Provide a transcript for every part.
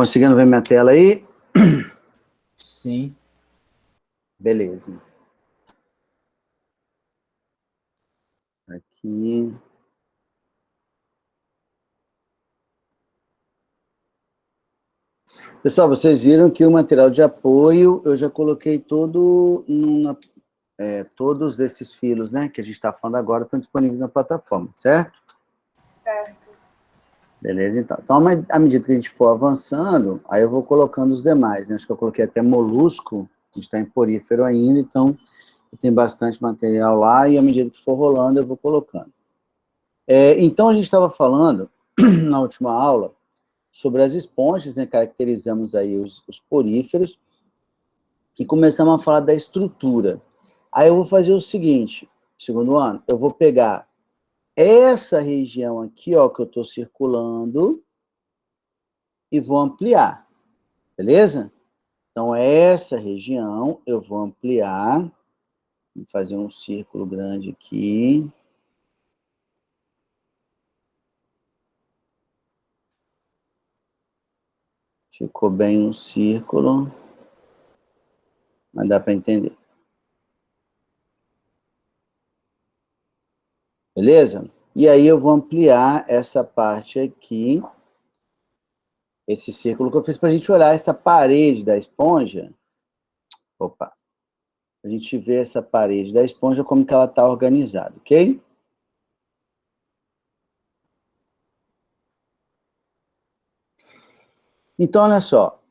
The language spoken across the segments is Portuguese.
conseguindo ver minha tela aí? Sim. Beleza. Aqui. Pessoal, vocês viram que o material de apoio, eu já coloquei todos esses filos, né, que a gente está falando agora, estão disponíveis na plataforma, certo? Certo. Beleza, então. Então, à medida que a gente for avançando, aí eu vou colocando os demais, né? Acho que eu coloquei até molusco, a gente está em porífero ainda, então tem bastante material lá, e à medida que for rolando, eu vou colocando. Então, a gente estava falando, na última aula, sobre as esponjas, né? Caracterizamos aí os poríferos, e começamos a falar da estrutura. Aí eu vou fazer o seguinte, segundo ano, eu vou pegar essa região aqui, ó, que eu estou circulando, e vou ampliar, beleza? Então, essa região eu vou ampliar, vou fazer um círculo grande aqui. Ficou bem um círculo, mas dá para entender. Beleza? E aí eu vou ampliar essa parte aqui, esse círculo que eu fiz para a gente olhar essa parede da esponja. Opa! A gente vê essa parede da esponja, como que ela está organizada, ok? Então, olha só.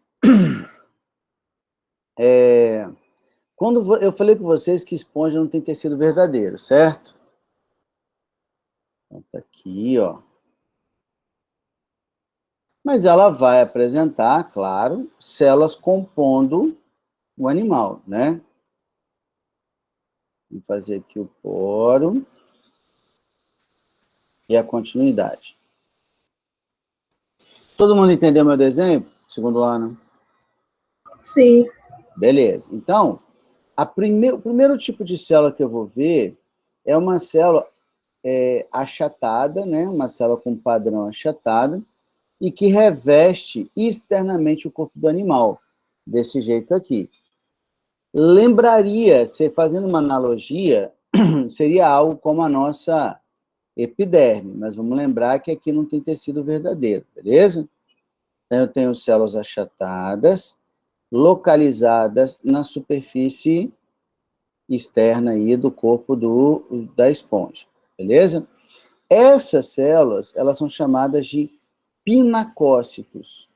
Quando eu falei com vocês que esponja não tem tecido verdadeiro, certo? Então, tá aqui, ó. Mas ela vai apresentar, claro, células compondo o animal, né? Vou fazer aqui o poro e a continuidade. Todo mundo entendeu meu desenho? Segundo ano? Sim. Beleza. Então, o primeiro tipo de célula que eu vou ver é uma célula achatada, né? Uma célula com padrão achatado e que reveste externamente o corpo do animal, desse jeito aqui. Lembraria, fazendo uma analogia, seria algo como a nossa epiderme, mas vamos lembrar que aqui não tem tecido verdadeiro, beleza? Então, eu tenho células achatadas, localizadas na superfície externa aí do corpo da esponja, beleza? Essas células, elas são chamadas de pinacócitos.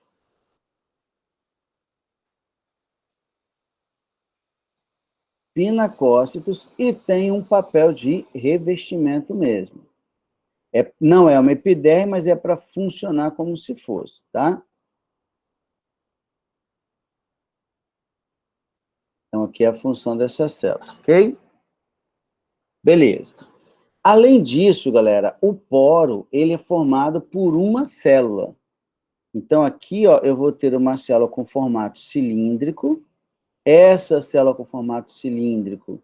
Pinacócitos e tem um papel de revestimento mesmo. Não é uma epiderme, mas é para funcionar como se fosse, tá? Então, aqui é a função dessa célula, ok? Beleza. Além disso, galera, o poro, ele é formado por uma célula. Então, aqui, ó, eu vou ter uma célula com formato cilíndrico. Essa célula com formato cilíndrico,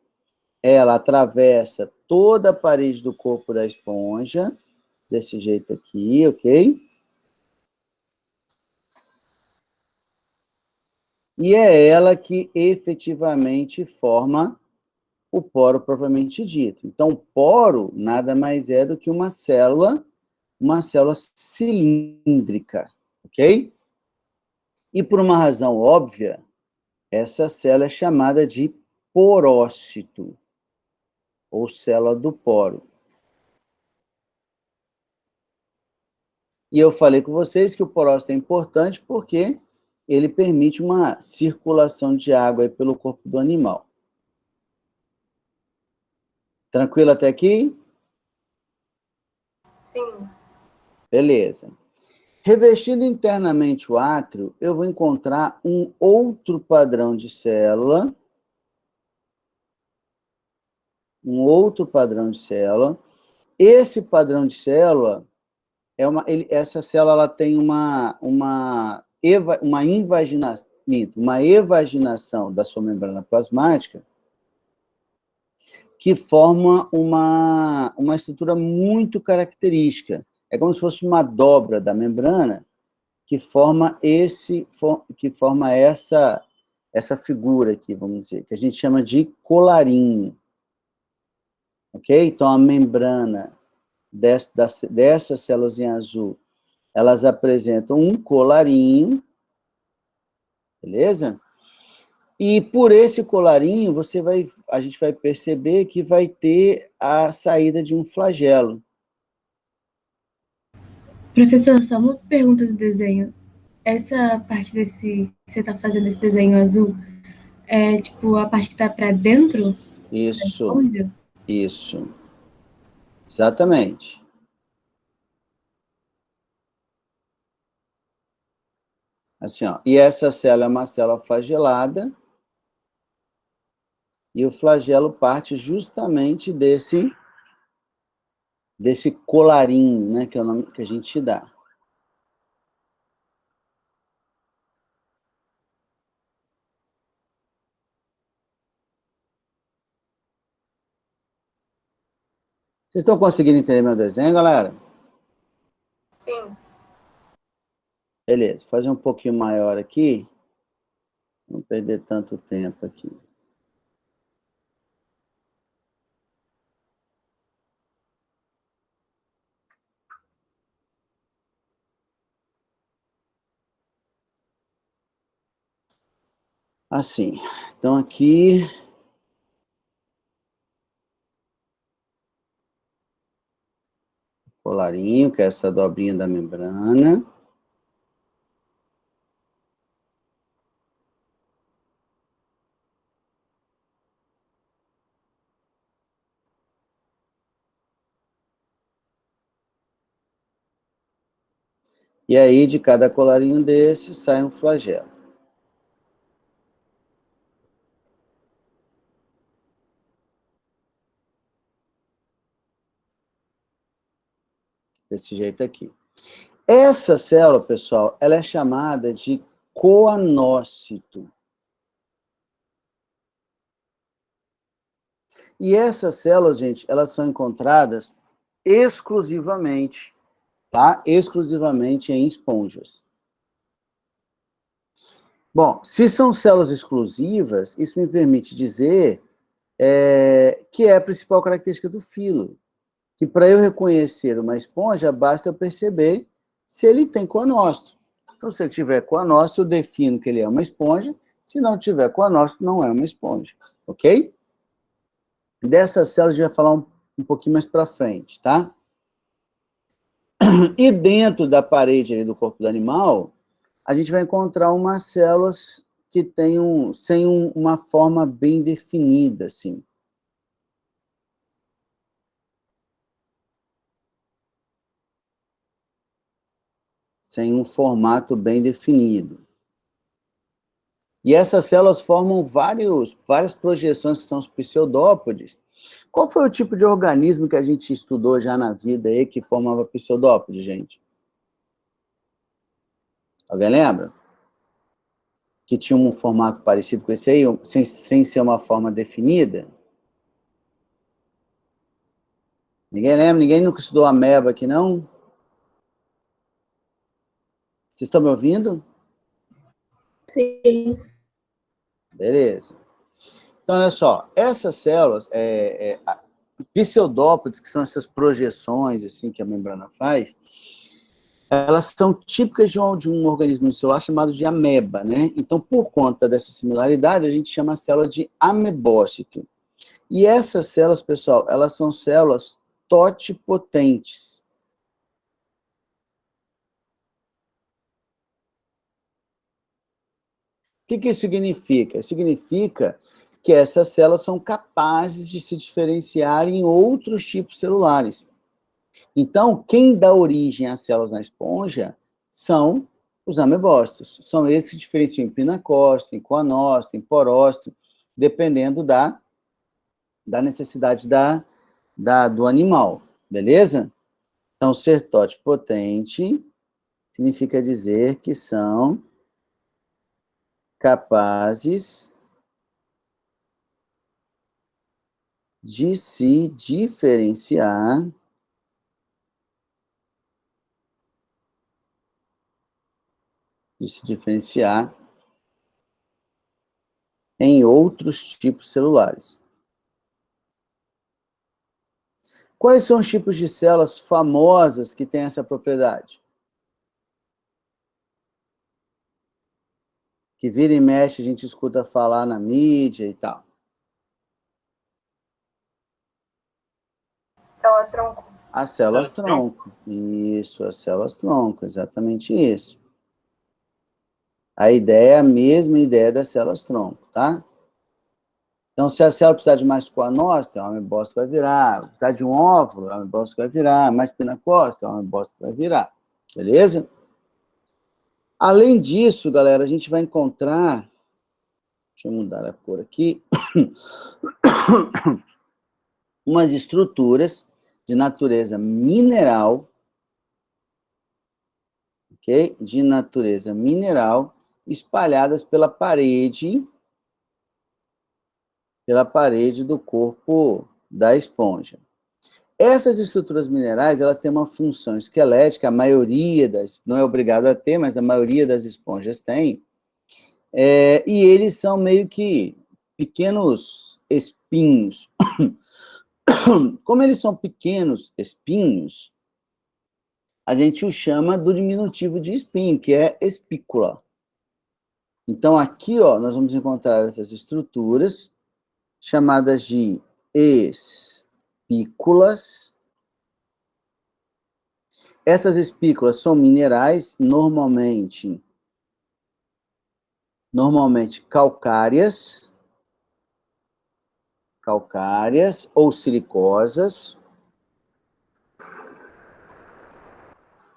ela atravessa toda a parede do corpo da esponja, desse jeito aqui, ok? E é ela que efetivamente forma o poro propriamente dito. Então, o poro nada mais é do que uma célula cilíndrica, ok? E por uma razão óbvia, essa célula é chamada de porócito, ou célula do poro. E eu falei com vocês que o porócito é importante porque ele permite uma circulação de água aí pelo corpo do animal. Tranquilo até aqui? Sim. Beleza. Revestindo internamente o átrio, eu vou encontrar um outro padrão de célula. Esse padrão de célula, essa célula ela tem uma evaginação da sua membrana plasmática que forma uma estrutura muito característica. É como se fosse uma dobra da membrana que forma essa figura aqui, vamos dizer, que a gente chama de colarinho. Ok? Então, a membrana dessas células em azul, elas apresentam um colarinho, beleza? E por esse colarinho, a gente vai perceber que vai ter a saída de um flagelo. Professor, só uma pergunta do desenho. Essa parte que você está fazendo esse desenho azul, é tipo a parte que está para dentro da Isso, esponja? isso. Exatamente. Assim, ó. E essa célula é uma célula flagelada, e o flagelo parte justamente desse colarinho, né, que é o nome que a gente dá. Vocês estão conseguindo entender meu desenho, galera? Sim. Beleza, vou fazer um pouquinho maior aqui, não perder tanto tempo aqui. Assim, então aqui... Colarinho, que é essa dobrinha da membrana. E aí, de cada colarinho desse, sai um flagelo. Desse jeito aqui. Essa célula, pessoal, ela é chamada de coanócito. E essas células, gente, elas são encontradas exclusivamente, tá? Exclusivamente em esponjas. Bom, se são células exclusivas, isso me permite dizer que é a principal característica do filo. Que para eu reconhecer uma esponja, basta eu perceber se ele tem coanócito. Então, se ele tiver coanócito, eu defino que ele é uma esponja. Se não tiver coanócito, não é uma esponja. Ok? Dessas células a gente vai falar um pouquinho mais para frente, tá? E dentro da parede ali do corpo do animal, a gente vai encontrar umas células que têm uma forma bem definida, assim. Sem um formato bem definido. E essas células formam várias projeções que são os pseudópodes. Qual foi o tipo de organismo que a gente estudou já na vida aí que formava pseudópode, gente? Alguém lembra? Que tinha um formato parecido com esse aí, sem ser uma forma definida? Ninguém lembra? Ninguém nunca estudou ameba aqui, não? Vocês estão me ouvindo? Sim. Beleza. Então, olha só, essas células, pseudópodes, que são essas projeções assim, que a membrana faz, elas são típicas de um organismo celular chamado de ameba, né? Então, por conta dessa similaridade, a gente chama a célula de amebócito. E essas células, pessoal, elas são células totipotentes. O que isso significa? Significa que essas células são capazes de se diferenciar em outros tipos celulares. Então, quem dá origem às células na esponja são os amebócitos. São eles que diferenciam em pinacócito, em coanócito, em porócito, dependendo da necessidade do animal, beleza? Então, ser totipotente significa dizer que são capazes de se diferenciar de se diferenciar em outros tipos celulares. Quais são os tipos de células famosas que têm essa propriedade? Que vira e mexe, a gente escuta falar na mídia e tal. Célula-tronco. As células-tronco. Isso, as células-tronco, exatamente isso. A ideia é a mesma ideia das células-tronco, tá? Então, se a célula precisar de mais coanócito, a amebócito vai virar. Precisar de um óvulo, a amebócito vai virar. Mais pinacócito, a amebócito vai virar. Beleza? Além disso, galera, a gente vai encontrar... Deixa eu mudar a cor aqui. Umas estruturas de natureza mineral, ok? De natureza mineral, espalhadas pela parede do corpo da esponja. Essas estruturas minerais, elas têm uma função esquelética, a maioria não é obrigado a ter, mas a maioria das esponjas tem, e eles são meio que pequenos espinhos. Como eles são pequenos espinhos, a gente o chama do diminutivo de espinho, que é espícula. Então, aqui, ó, nós vamos encontrar essas estruturas, chamadas de espículas. Essas espículas são minerais, normalmente calcárias ou silicosas.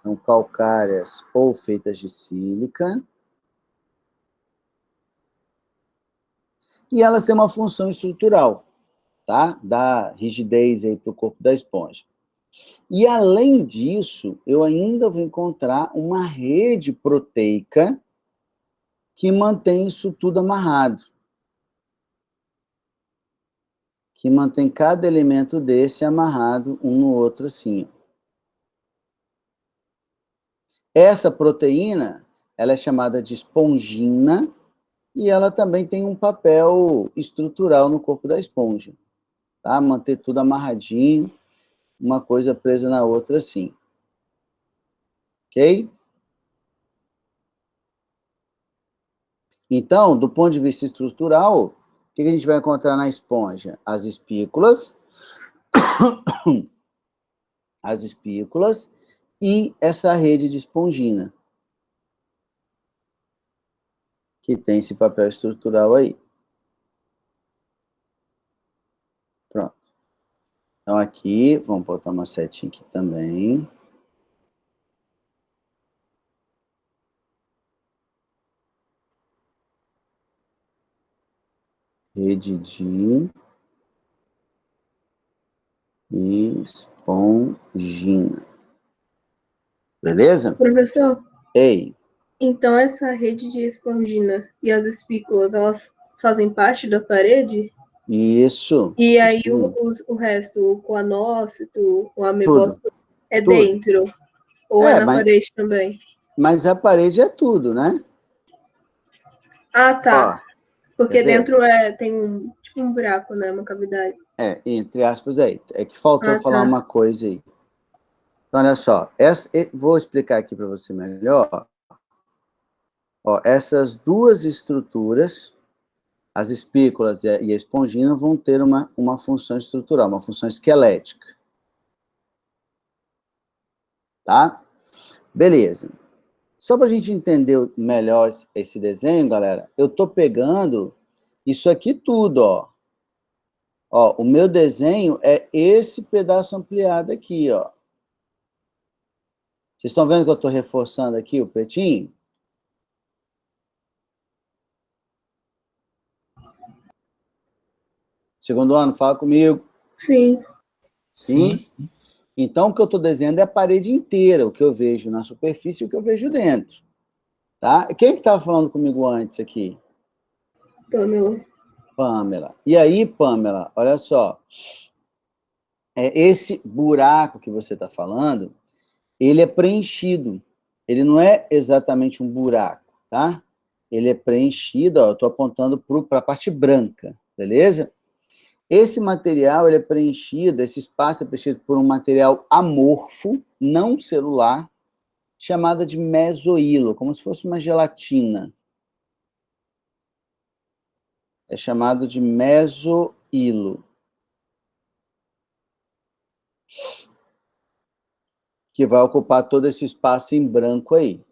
Então, calcárias ou feitas de sílica. E elas têm uma função estrutural, tá? Dá rigidez aí para o corpo da esponja. E, além disso, eu ainda vou encontrar uma rede proteica que mantém isso tudo amarrado. Que mantém cada elemento desse amarrado um no outro assim. Essa proteína, ela é chamada de espongina, e ela também tem um papel estrutural no corpo da esponja, tá? Manter tudo amarradinho, uma coisa presa na outra assim. Ok? Então, do ponto de vista estrutural, o que a gente vai encontrar na esponja? As espículas e essa rede de espongina, que tem esse papel estrutural aí. Pronto. Então, aqui, vamos botar uma setinha aqui também. Rede de espongina. Beleza? Professor, Ei, então essa rede de espongina e as espículas, elas fazem parte da parede? isso. E aí Isso, o resto, o coanócito, o tudo, amebócito, é tudo. dentro? Ou é na Mas parede também? a parede é tudo, né? Ah, Ó, tá. quer Porque ver? dentro tem tipo um buraco, né? Uma cavidade. Entre aspas aí. É que faltou Ah, falar tá. uma coisa aí. Então, olha só. Vou explicar aqui para você melhor. Ó, essas duas estruturas, as espículas e a espongina, vão ter uma função estrutural, uma função esquelética. Tá? Beleza. Só para a gente entender melhor esse desenho, galera, eu estou pegando isso aqui tudo, ó. Ó, o meu desenho é esse pedaço ampliado aqui, ó. Vocês estão vendo que eu estou reforçando aqui o pretinho? Segundo ano, fala comigo. Sim. Sim? Então, o que eu estou desenhando é a parede inteira, o que eu vejo na superfície e o que eu vejo dentro. Tá? Quem que estava falando comigo antes aqui? Pamela. E aí, Pamela, olha só. Esse buraco que você está falando, ele é preenchido. Ele não é exatamente um buraco. tá? Ele é preenchido, ó, eu estou apontando para a parte branca, beleza? Esse material, ele é preenchido, esse espaço é preenchido por um material amorfo, não celular, chamado de mesoílo, como se fosse uma gelatina. É chamado de mesoílo. Que vai ocupar todo esse espaço em branco aí.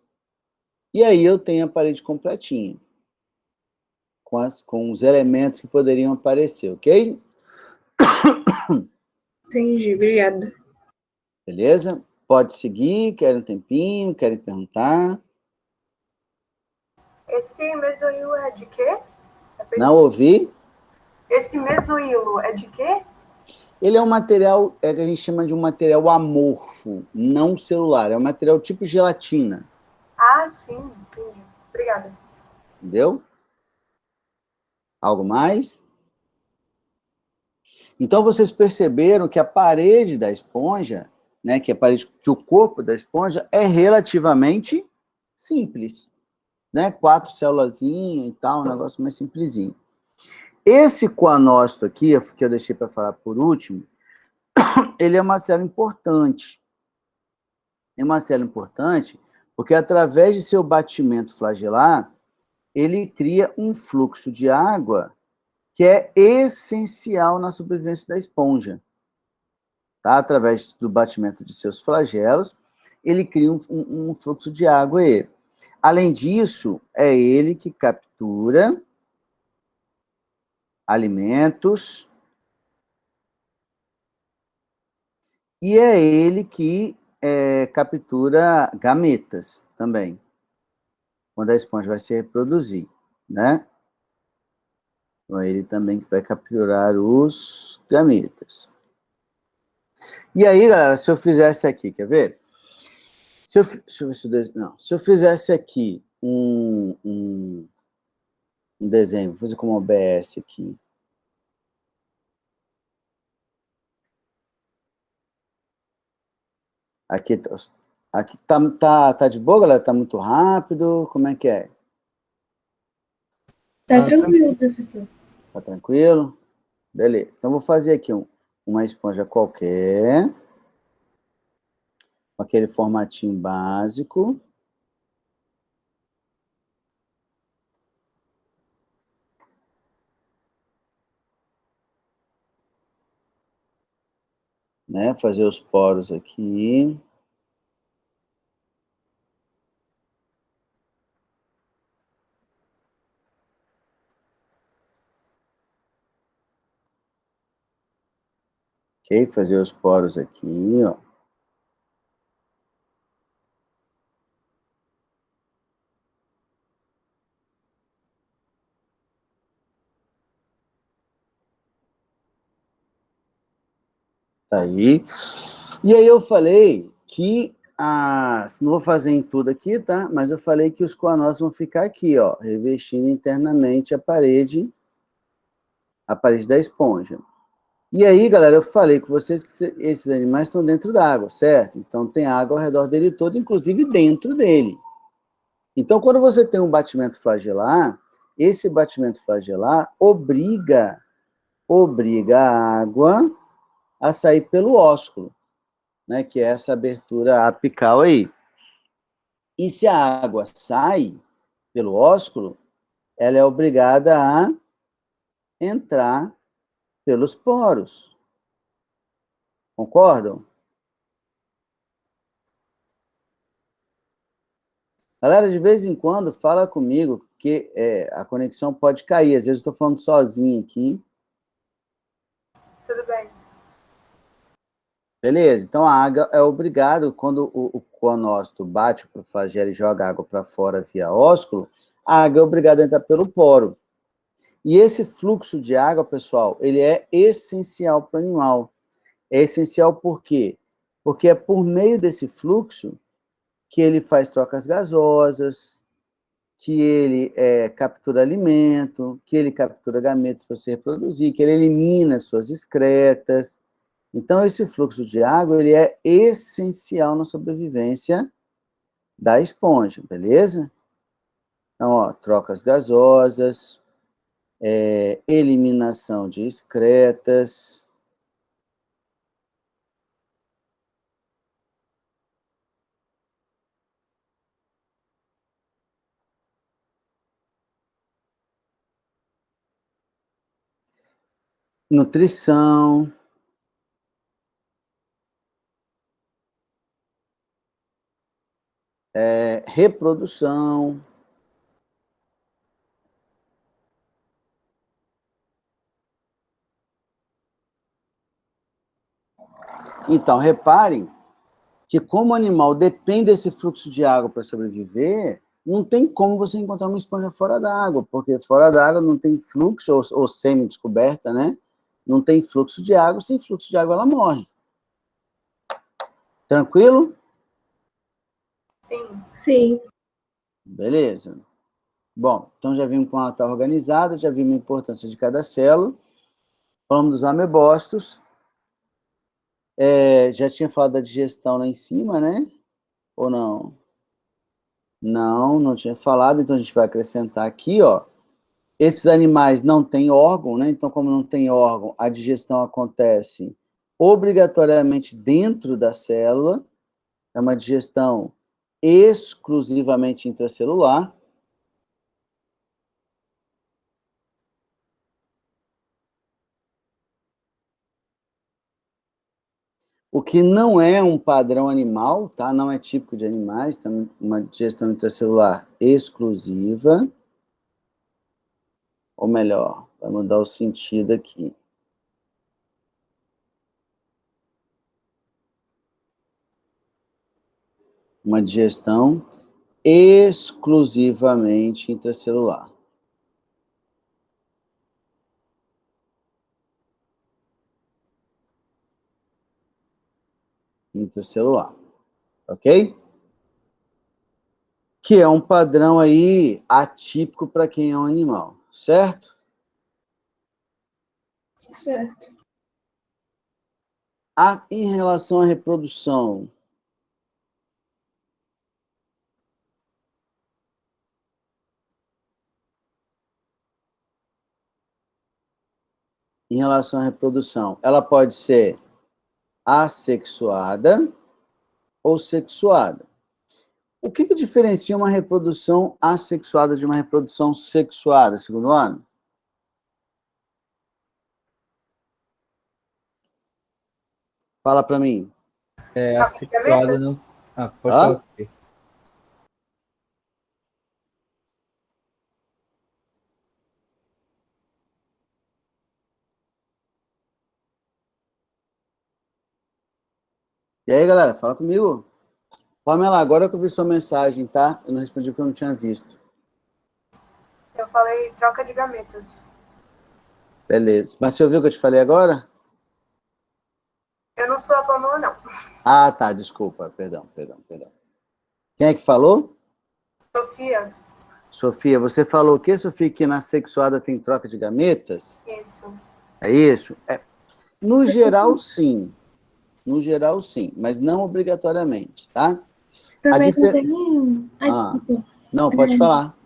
E aí eu tenho a parede completinha, com os elementos que poderiam aparecer, ok? Entendi, obrigada. Beleza? Pode seguir, querem um tempinho, querem perguntar? Esse mesoílo é de quê? Não ouvi? Esse mesoílo é de quê? Ele é um material, que a gente chama de um material amorfo, não celular. É um material tipo gelatina. Ah, sim, entendi. Obrigada. Entendeu? Algo mais? Então, vocês perceberam que a parede da esponja, né, que o corpo da esponja é relativamente simples, né? 4 célulazinhas e tal, um negócio mais simplesinho. Esse coanócito aqui, que eu deixei para falar por último, ele é uma célula importante. É uma célula importante porque, através de seu batimento flagelar, ele cria um fluxo de água que é essencial na sobrevivência da esponja. Tá? Através do batimento de seus flagelos, ele cria um fluxo de água aí. Além disso, é ele que captura alimentos e é ele que captura gametas também, quando a esponja vai se reproduzir, né? Então, é ele também que vai capturar os gametas. E aí, galera, se eu fizesse aqui, quer ver? Deixa eu ver se se eu fizesse aqui um desenho, vou fazer como OBS aqui. Aqui, aqui tá de boa, galera? Tá muito rápido? Como é que é? Tá tranquilo, professor. Tá tranquilo? Beleza. Então, vou fazer aqui uma esponja qualquer, com aquele formatinho básico. Né? Fazer os poros aqui. Ok? Fazer os poros aqui, ó. Tá aí. E aí eu falei que, não vou fazer em tudo aqui, tá? Mas eu falei que os coanócitos vão ficar aqui, ó, revestindo internamente a parede da esponja. E aí, galera, eu falei com vocês que esses animais estão dentro da água, certo? Então tem água ao redor dele todo, inclusive dentro dele. Então, quando você tem um batimento flagelar, esse batimento flagelar obriga a água a sair pelo ósculo, né, que é essa abertura apical aí. E se a água sai pelo ósculo, ela é obrigada a entrar pelos poros. Concordam? Galera, de vez em quando, fala comigo, porque a conexão pode cair. Às vezes eu estou falando sozinho aqui. Tudo bem. Beleza, então a água é obrigado, quando o coanócito bate para o flagelo e joga água para fora via ósculo, a água é obrigada a entrar pelo poro. E esse fluxo de água, pessoal, ele é essencial para o animal. É essencial por quê? Porque é por meio desse fluxo que ele faz trocas gasosas, que ele captura alimento, que ele captura gametas para se reproduzir, que ele elimina suas excretas. Então, esse fluxo de água ele é essencial na sobrevivência da esponja, beleza? Então, ó, trocas gasosas, eliminação de excretas, nutrição, reprodução. Então, reparem que como o animal depende desse fluxo de água para sobreviver, não tem como você encontrar uma esponja fora d'água, porque fora d'água não tem fluxo, ou semi-descoberta, né? Não tem fluxo de água, sem fluxo de água ela morre. Tranquilo? Sim. Sim. Beleza. Bom, então já vimos como ela está organizada, já vimos a importância de cada célula. Falamos dos amebócitos. Já tinha falado da digestão lá em cima, né? Ou não? Não tinha falado, então a gente vai acrescentar aqui, ó. Esses animais não têm órgão, né? Então, como não tem órgão, a digestão acontece obrigatoriamente dentro da célula. É uma digestão exclusivamente intracelular. O que não é um padrão animal, tá? Não é típico de animais, tá? Uma digestão intracelular exclusiva. Ou melhor, vai mudar o sentido aqui. Uma digestão exclusivamente intracelular. Intracelular, ok? Que é um padrão aí atípico para quem é um animal, certo? Certo. Em relação à reprodução, ela pode ser assexuada ou sexuada. O que diferencia uma reprodução assexuada de uma reprodução sexuada, segundo ano? Fala para mim. Assexuada não... Ah, pode Hã? falar, Sofia. E aí, galera, fala comigo. Pamela, agora que eu vi sua mensagem, tá? Eu não respondi porque eu não tinha visto. Eu falei troca de gametas. Beleza. Mas você ouviu o que eu te falei agora? Eu não sou a Pamela, não. Ah, tá, desculpa. Perdão. Quem é que falou? Sofia, Sofia, você falou o quê, Sofia? Que na sexuada tem troca de gametas? isso. É isso? No geral, sim. No geral, sim, mas não obrigatoriamente, tá? Também não tem. Desculpa. Não, pode falar.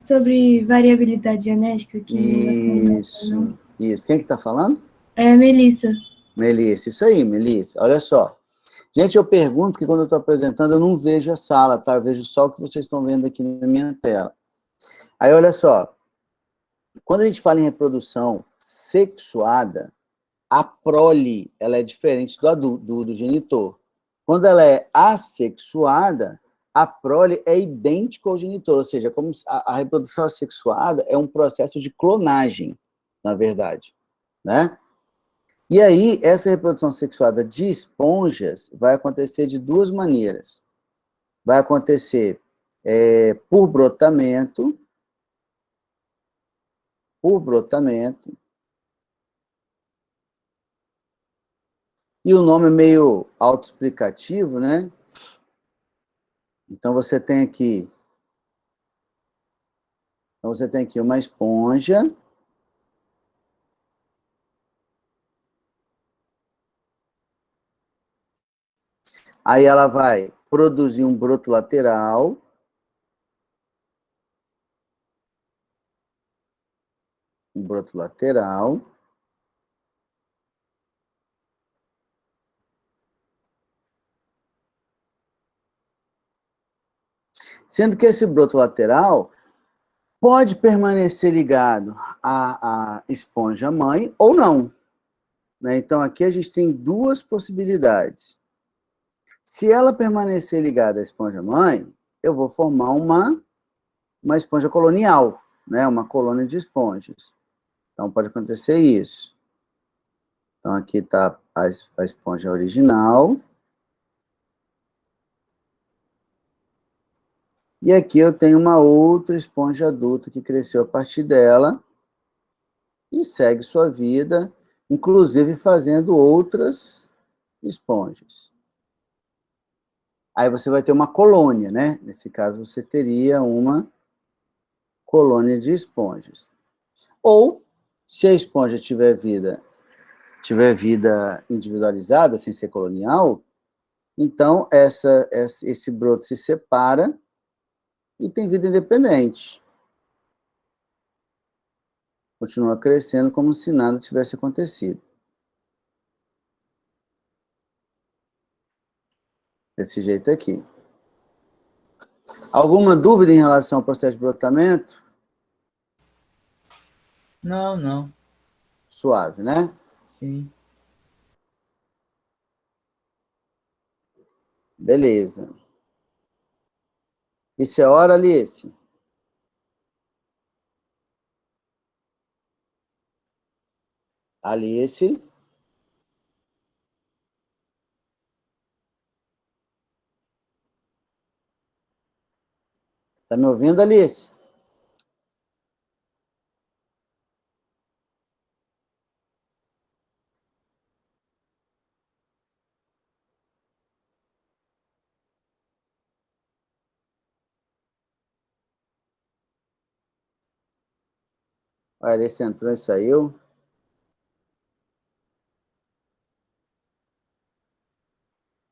Sobre variabilidade genética, que não não. Isso. Quem é que tá falando? É a Melissa. Melissa, isso aí, Melissa. Olha só. Gente, eu pergunto, porque quando eu estou apresentando, eu não vejo a sala, tá? Eu vejo só o que vocês estão vendo aqui na minha tela. Aí, olha só. Quando a gente fala em reprodução sexuada, a prole, ela é diferente do genitor. Quando ela é assexuada, a prole é idêntica ao genitor, ou seja, como a reprodução assexuada é um processo de clonagem, na verdade, né? E aí, essa reprodução sexuada de esponjas vai acontecer de duas maneiras. Vai acontecer por brotamento, e o nome é meio autoexplicativo, né? Então, você tem aqui uma esponja, aí ela vai produzir um broto lateral, broto lateral. Sendo que esse broto lateral pode permanecer ligado à esponja mãe ou não, né? Então, aqui a gente tem duas possibilidades. Se ela permanecer ligada à esponja mãe, eu vou formar uma esponja colonial, né? Uma colônia de esponjas. Então, pode acontecer isso. Então, aqui está a esponja original. E aqui eu tenho uma outra esponja adulta que cresceu a partir dela e segue sua vida, inclusive fazendo outras esponjas. Aí você vai ter uma colônia, né? Nesse caso, você teria uma colônia de esponjas. Ou, se a esponja tiver vida individualizada, sem ser colonial, então esse broto se separa e tem vida independente. Continua crescendo como se nada tivesse acontecido. Desse jeito aqui. Alguma dúvida em relação ao processo de brotamento? Não, não. Suave, né? Sim. Beleza. Isso é hora, Alice? Alice? Tá me ouvindo, Alice? A Alice entrou e saiu.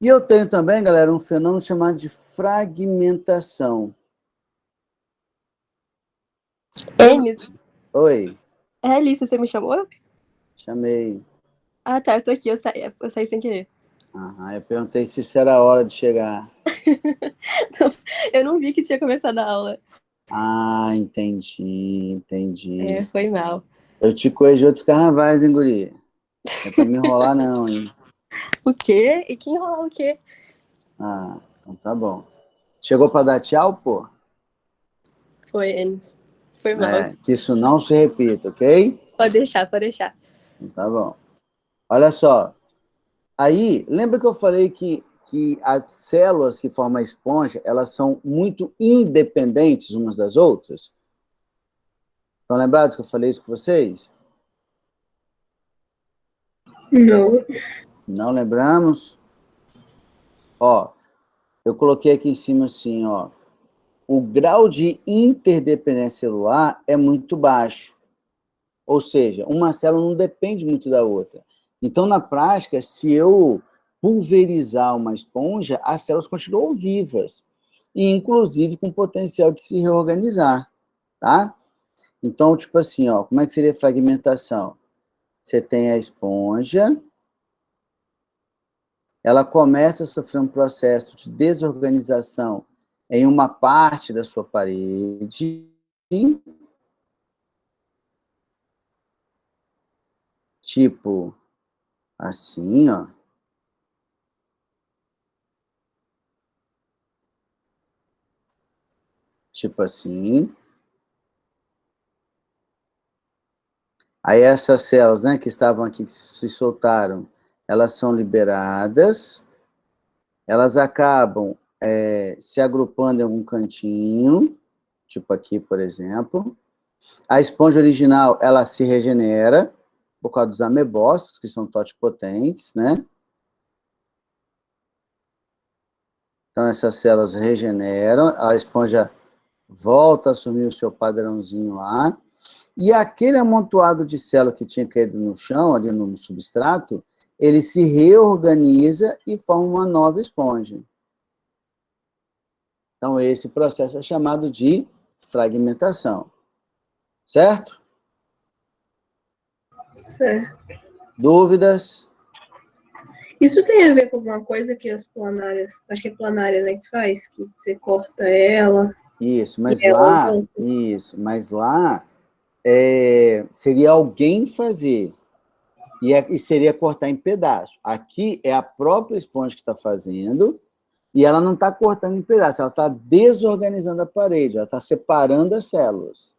E eu tenho também, galera, um fenômeno chamado de fragmentação. Enes, Oi, é Alice, você me chamou? chamei. Ah, tá, eu tô aqui, eu saí sem querer. Aham, eu perguntei se isso era a hora de chegar. Eu não vi que tinha começado a aula. Ah, entendi. Foi mal. Eu te corrigi outros carnavais, hein, guri? Não é pra me enrolar, não, hein? O quê? E que enrolar o quê? Ah, então tá bom. Chegou pra dar tchau, pô? Foi, Enes. Foi mal. Que isso não se repita, ok? Pode deixar, pode deixar. Então tá bom. Olha só. Aí, lembra que eu falei que as células que formam a esponja, elas são muito independentes umas das outras? Estão lembrados que eu falei isso com vocês? Não. Não lembramos? Ó, eu coloquei aqui em cima assim, ó. O grau de interdependência celular é muito baixo. Ou seja, uma célula não depende muito da outra. Então, na prática, se eu pulverizar uma esponja, as células continuam vivas. E, inclusive, com potencial de se reorganizar, tá? Então, tipo assim, ó, como é que seria a fragmentação? Você tem a esponja, ela começa a sofrer um processo de desorganização em uma parte da sua parede, tipo assim, ó. Tipo assim. Aí essas células, né, que estavam aqui, que se soltaram, elas são liberadas, elas acabam se agrupando em algum cantinho, tipo aqui, por exemplo. A esponja original, ela se regenera, por causa dos amebócitos, que são totipotentes, né? Então, essas células regeneram, a esponja volta a assumir o seu padrãozinho lá, e aquele amontoado de célula que tinha caído no chão, ali no substrato, ele se reorganiza e forma uma nova esponja. Então, esse processo é chamado de fragmentação. Certo? Certo. Dúvidas? Isso tem a ver com alguma coisa que as planárias, acho que é planária, né, que faz, que você corta ela Isso, e mas ela lá, volta. seria alguém fazer. E seria cortar em pedaços. Aqui é a própria esponja que está fazendo, e ela não está cortando em pedaços, ela está desorganizando a parede, ela está separando as células.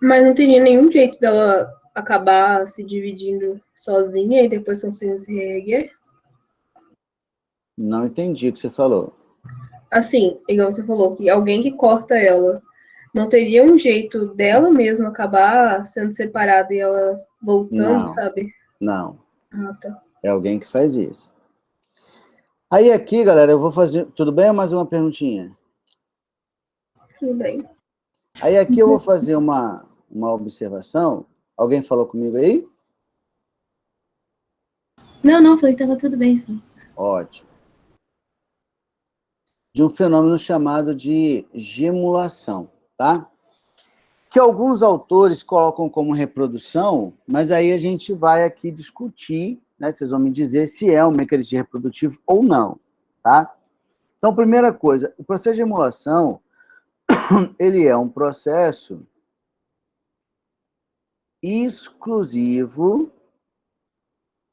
Mas não teria nenhum jeito dela acabar se dividindo sozinha e depois conseguindo se reerguer? Não entendi o que você falou. Assim, igual você falou, que alguém que corta ela, não teria um jeito dela mesma acabar sendo separada e ela voltando, Não, sabe? não. Ah, tá. É alguém que faz isso. Aí aqui, galera, eu vou fazer... Tudo bem ou mais uma perguntinha? Tudo bem. Aí aqui eu vou fazer uma observação. Alguém falou comigo aí? Não, falei que tava tudo bem, sim. Ótimo. De um fenômeno chamado de gemulação, tá? Que alguns autores colocam como reprodução, mas aí a gente vai aqui discutir, né? Vocês vão me dizer se é um mecanismo reprodutivo ou não, tá? Então, primeira coisa, o processo de emulação, ele é um processo exclusivo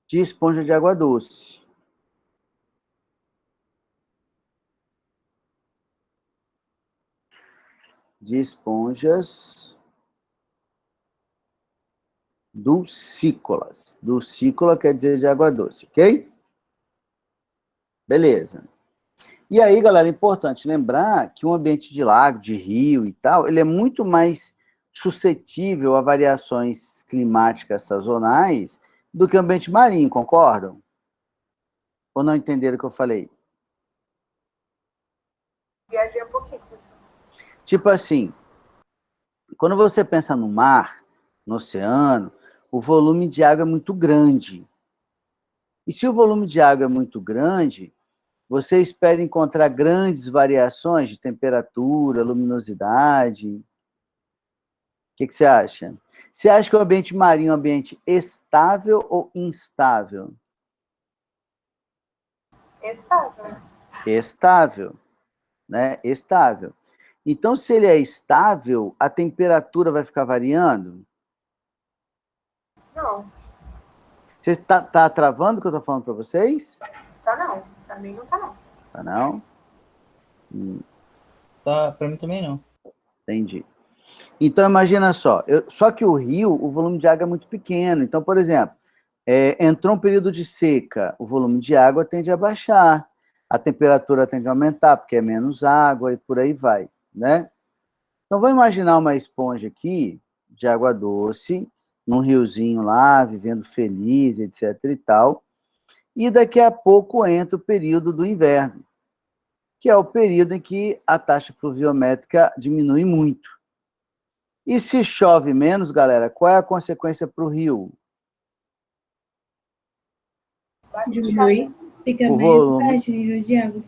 de esponja de água doce. De esponjas dulcícolas. Dulcícola quer dizer de água doce, ok? Beleza. E aí, galera, é importante lembrar que um ambiente de lago, de rio e tal, ele é muito mais suscetível a variações climáticas sazonais do que o ambiente marinho, concordam? Ou não entenderam o que eu falei? Viajei um pouquinho. Tipo assim, quando você pensa no mar, no oceano, o volume de água é muito grande. E se o volume de água é muito grande, você espera encontrar grandes variações de temperatura, luminosidade. O que você acha? Você acha que o ambiente marinho é um ambiente estável ou instável? Estável. Estável, né? Estável. Então, se ele é estável, a temperatura vai ficar variando? Não, Você tá travando o que eu estou falando para vocês? tá não. Pra mim não tá não. Tá não? Tá, pra mim também não. Entendi. Então, imagina só, só que o rio, o volume de água é muito pequeno. Então, por exemplo, entrou um período de seca, o volume de água tende a baixar, a temperatura tende a aumentar, porque é menos água e por aí vai, né? Então, vamos imaginar uma esponja aqui, de água doce, num riozinho lá, vivendo feliz, etc e tal, e daqui a pouco entra o período do inverno, que é o período em que a taxa pluviométrica diminui muito. E se chove menos, galera, qual é a consequência para o rio? Diminui. Fica O mais volume baixo o nível de água.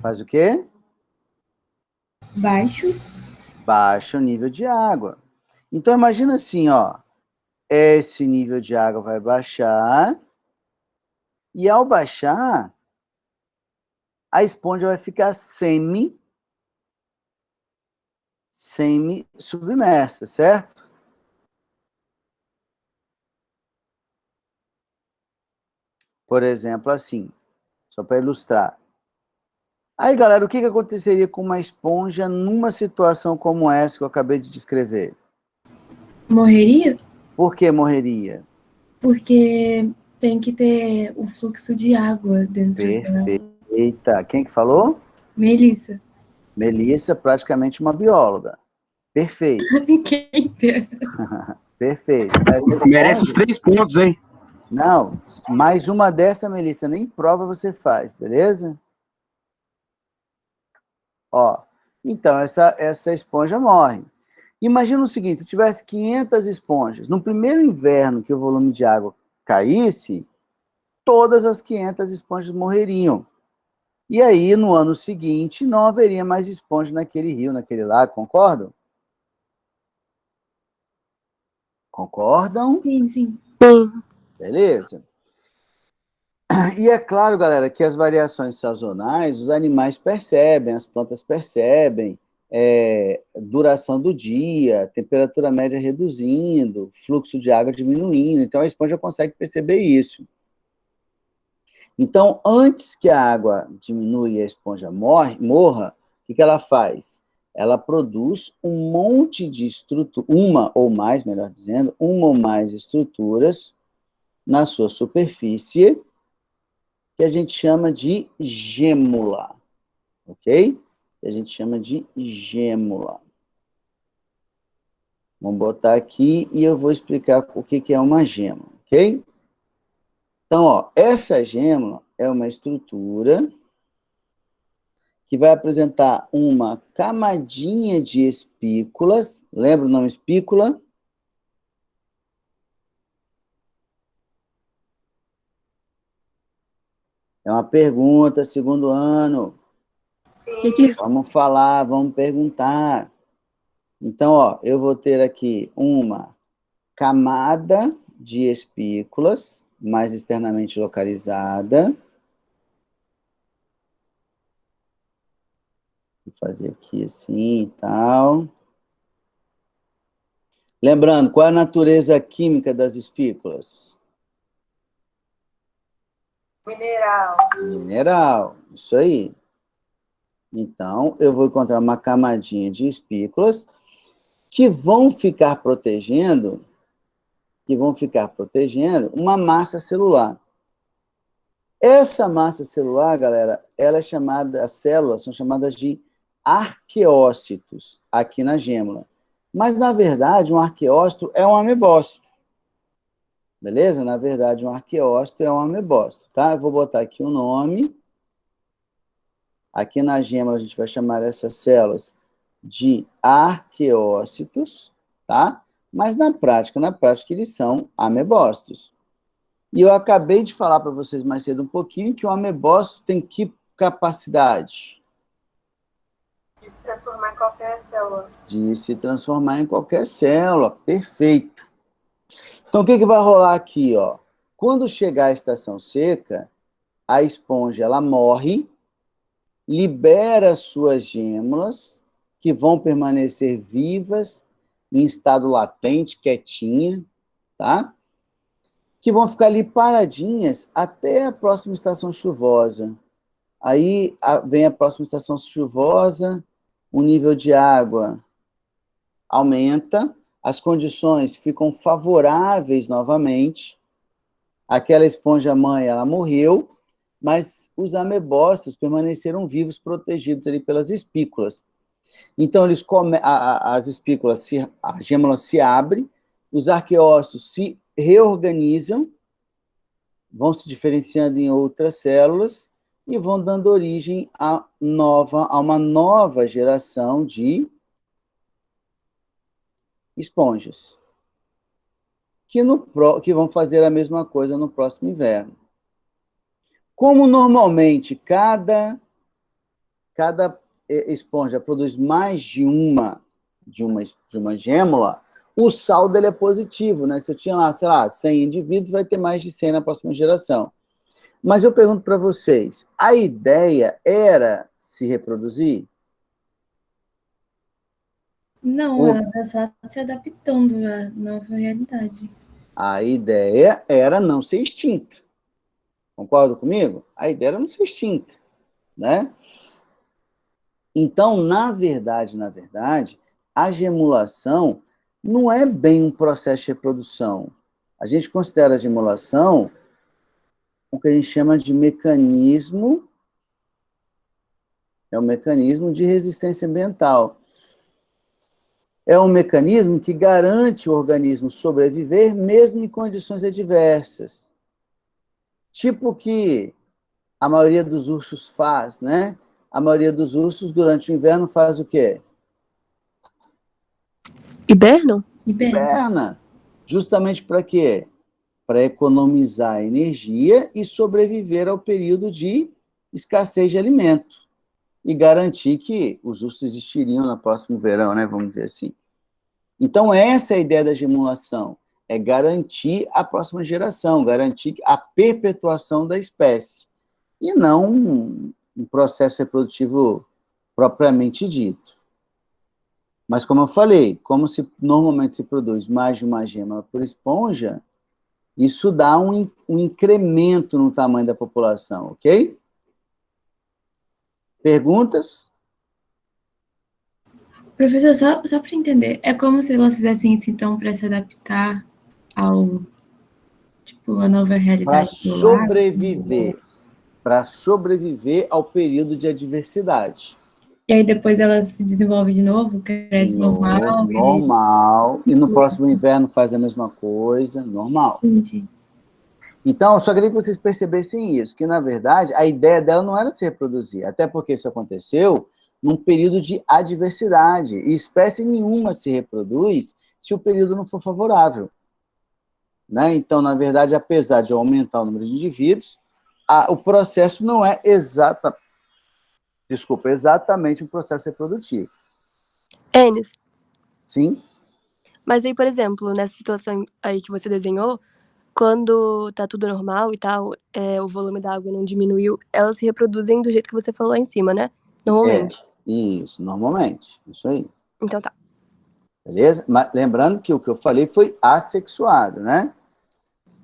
faz o quê? Baixo? Baixa o nível de água. Então, imagina assim, ó, esse nível de água vai baixar, e ao baixar, a esponja vai ficar semi-submersa, certo? Por exemplo, assim, só para ilustrar. Aí, galera, o que aconteceria com uma esponja numa situação como essa que eu acabei de descrever? Morreria? Por que morreria? Porque tem que ter o fluxo de água dentro dela. Perfeita. Quem que falou? Melissa. Melissa, praticamente uma bióloga. Perfeito, Quem dera. perfeito. Essa Merece os esponja... 3 pontos, hein? Não, mais uma dessa, Melissa, nem prova você faz, beleza? Ó, então, essa esponja morre. Imagina o seguinte, se tivesse 500 esponjas, no primeiro inverno que o volume de água caísse, todas as 500 esponjas morreriam. E aí, no ano seguinte, não haveria mais esponja naquele rio, naquele lago, concordam? Concordam? Sim. Sim. Beleza? E é claro, galera, que as variações sazonais, os animais percebem, as plantas percebem, duração do dia, temperatura média reduzindo, fluxo de água diminuindo. Então, a esponja consegue perceber isso. Então, antes que a água diminua e a esponja morra, o que ela faz? Ela produz um monte de estrutura, uma ou mais, melhor dizendo, uma ou mais estruturas na sua superfície, que a gente chama de gêmula, ok? Que a gente chama de gêmula. Vamos botar aqui e eu vou explicar o que é uma gêmula, ok? Então, ó, essa gêmula é uma estrutura que vai apresentar uma camadinha de espículas. Lembra o nome espícula? É uma pergunta, segundo ano. Sim. Vamos falar, vamos perguntar. Então, ó, eu vou ter aqui uma camada de espículas, mais externamente localizada. Vou fazer aqui assim e tal. Lembrando, qual é a natureza química das espículas? Mineral. Mineral, isso aí. Então, eu vou encontrar uma camadinha de espículas que vão ficar protegendo uma massa celular. Essa massa celular, galera, as células são chamadas de arqueócitos, aqui na gêmula. Mas, na verdade, um arqueócito é um amebócito. Beleza? Na verdade, um arqueócito é um amebócito, tá? Eu vou botar aqui o nome. Aqui na gêmula, a gente vai chamar essas células de arqueócitos, tá? Mas, na prática, eles são amebócitos. E eu acabei de falar para vocês mais cedo um pouquinho que o amebócito tem que capacidade? De se transformar em qualquer célula. De se transformar em qualquer célula. Perfeito. Então, o que vai rolar aqui, ó? Quando chegar a estação seca, a esponja ela morre, libera suas gêmulas, que vão permanecer vivas, em estado latente, quietinha, tá? Que vão ficar ali paradinhas até a próxima estação chuvosa. Aí vem a próxima estação chuvosa, o nível de água aumenta, as condições ficam favoráveis novamente, aquela esponja-mãe, ela morreu, mas os amebócitos permaneceram vivos, protegidos ali pelas espículas. Então, as espículas, a gêmula se abre, os arqueócitos se reorganizam, vão se diferenciando em outras células e vão dando origem a uma nova geração de esponjas, que vão fazer a mesma coisa no próximo inverno. Como normalmente cada esponja produz mais de uma gêmula, o saldo dele é positivo, né? Se eu tinha lá, sei lá, 100 indivíduos, vai ter mais de 100 na próxima geração. Mas eu pergunto para vocês, a ideia era se reproduzir? Não, ela está só se adaptando à nova realidade. A ideia era não ser extinta. Concorda comigo? A ideia era não ser extinta, né? Então, na verdade, a gemulação não é bem um processo de reprodução. A gente considera a gemulação o que a gente chama de mecanismo, é um mecanismo de resistência ambiental. É um mecanismo que garante o organismo sobreviver mesmo em condições adversas. Tipo o que a maioria dos ursos faz, né? A maioria dos ursos, durante o inverno, faz o quê? Hibernam? Hiberna. Justamente para quê? Para economizar energia e sobreviver ao período de escassez de alimento. E garantir que os ursos existiriam no próximo verão, né? Vamos dizer assim. Então, essa é a ideia da gemulação. é garantir a próxima geração, garantir a perpetuação da espécie, e não um processo reprodutivo propriamente dito. Mas, como eu falei, como normalmente se produz mais de uma gema por esponja, isso dá um incremento no tamanho da população, ok? Perguntas? Professor, só para entender, é como se elas fizessem isso, então, para se adaptar à nova Para realidade do lar? Para sobreviver ao período de adversidade. E aí depois elas se desenvolvem de novo, cresce normal. Normal. E no próximo inverno faz a mesma coisa, normal. Entendi. Então, eu só queria que vocês percebessem isso, que, na verdade, a ideia dela não era se reproduzir, até porque isso aconteceu num período de adversidade, e espécie nenhuma se reproduz se o período não for favorável. Né? Então, na verdade, apesar de aumentar o número de indivíduos, o processo não é exatamente um processo reprodutivo. Enes, Sim? mas aí, por exemplo, nessa situação aí que você desenhou, quando tá tudo normal e tal, o volume da água não diminuiu, elas se reproduzem do jeito que você falou lá em cima, né? Normalmente. Isso, normalmente. Isso aí. Então tá. Beleza? Mas lembrando que o que eu falei foi assexuado, né?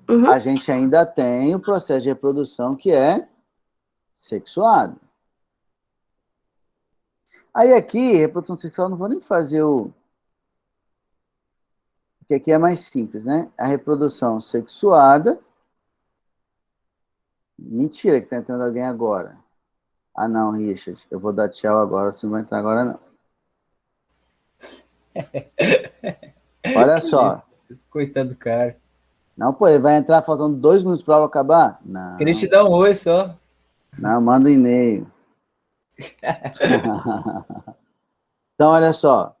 Uhum. A gente ainda tem o processo de reprodução que é sexuado. Aí aqui, reprodução sexual, não vou nem fazer porque aqui é mais simples, né? A reprodução sexuada. Mentira que tá entrando alguém agora. Ah, não, Richard. Eu vou dar tchau agora, você não vai entrar agora, não. Olha só. Coitado do cara. Não, pô, ele vai entrar faltando 2 minutos para a aula acabar? Não. Queria te dar um oi só. Não, manda um e-mail. Então, olha só.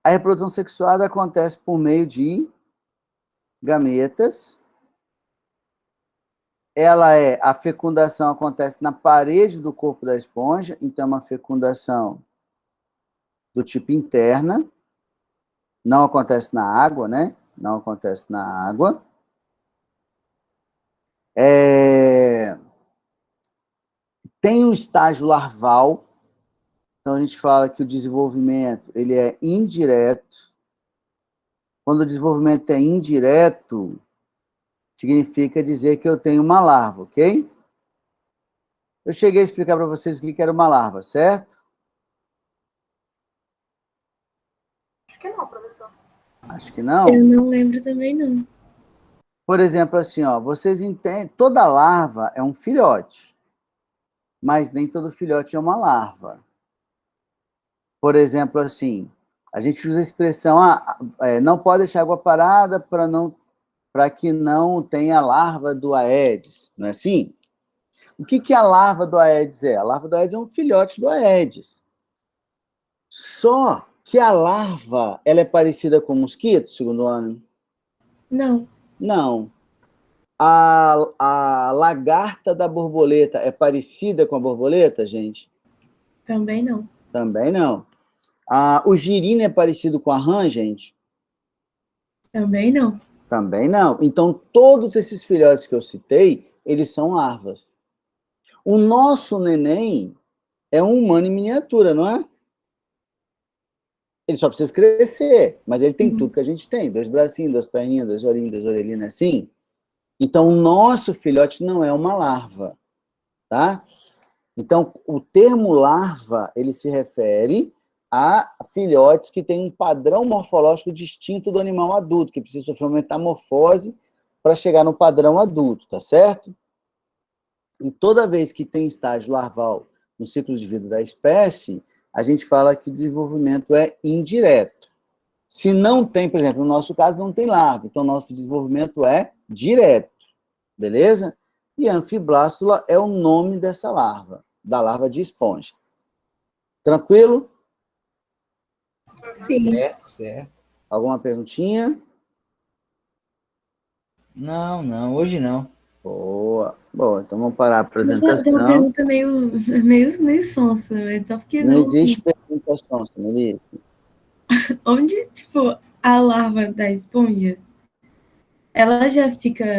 A reprodução sexuada acontece por meio de gametas. A fecundação acontece na parede do corpo da esponja, então é uma fecundação do tipo interna. Não acontece na água, né? Não acontece na água. Tem um estágio larval. Então, a gente fala que o desenvolvimento ele é indireto. Quando o desenvolvimento é indireto, significa dizer que eu tenho uma larva, ok? Eu cheguei a explicar para vocês o que era uma larva, certo? Acho que não, professor. Acho que não. Eu não lembro também, não. Por exemplo, assim, ó, vocês entendem, toda larva é um filhote, mas nem todo filhote é uma larva. Por exemplo, assim, a gente usa a expressão, não pode deixar água parada para que não tenha larva do Aedes, não é assim? O que a larva do Aedes é? A larva do Aedes é um filhote do Aedes. Só que a larva, ela é parecida com o mosquito, segundo ano? Não. Não. A lagarta da borboleta é parecida com a borboleta, gente? Também não. Também não. O girino é parecido com a rã, gente? Também não. Também não. Então, todos esses filhotes que eu citei, eles são larvas. O nosso neném é um humano em miniatura, não é? Ele só precisa crescer, mas ele tem tudo que a gente tem. 2 bracinhos, 2 perninhas, 2 olhinhos, 2 orelhinhas, assim. Então, o nosso filhote não é uma larva, tá? Então, o termo larva, ele se refere a filhotes que têm um padrão morfológico distinto do animal adulto, que precisa sofrer uma metamorfose para chegar no padrão adulto, tá certo? E toda vez que tem estágio larval no ciclo de vida da espécie, a gente fala que o desenvolvimento é indireto. Se não tem, por exemplo, no nosso caso, não tem larva, então nosso desenvolvimento é direto, beleza? E anfiblástula é o nome dessa larva, da larva de esponja. Tranquilo? Sim. Certo. Alguma perguntinha? Não, hoje não. Boa. Bom, então vamos parar a Mas tem uma apresentação. pergunta meio sonsa, mas só porque Não existe pergunta sonsa, Melissa. onde, a larva da esponja, ela já fica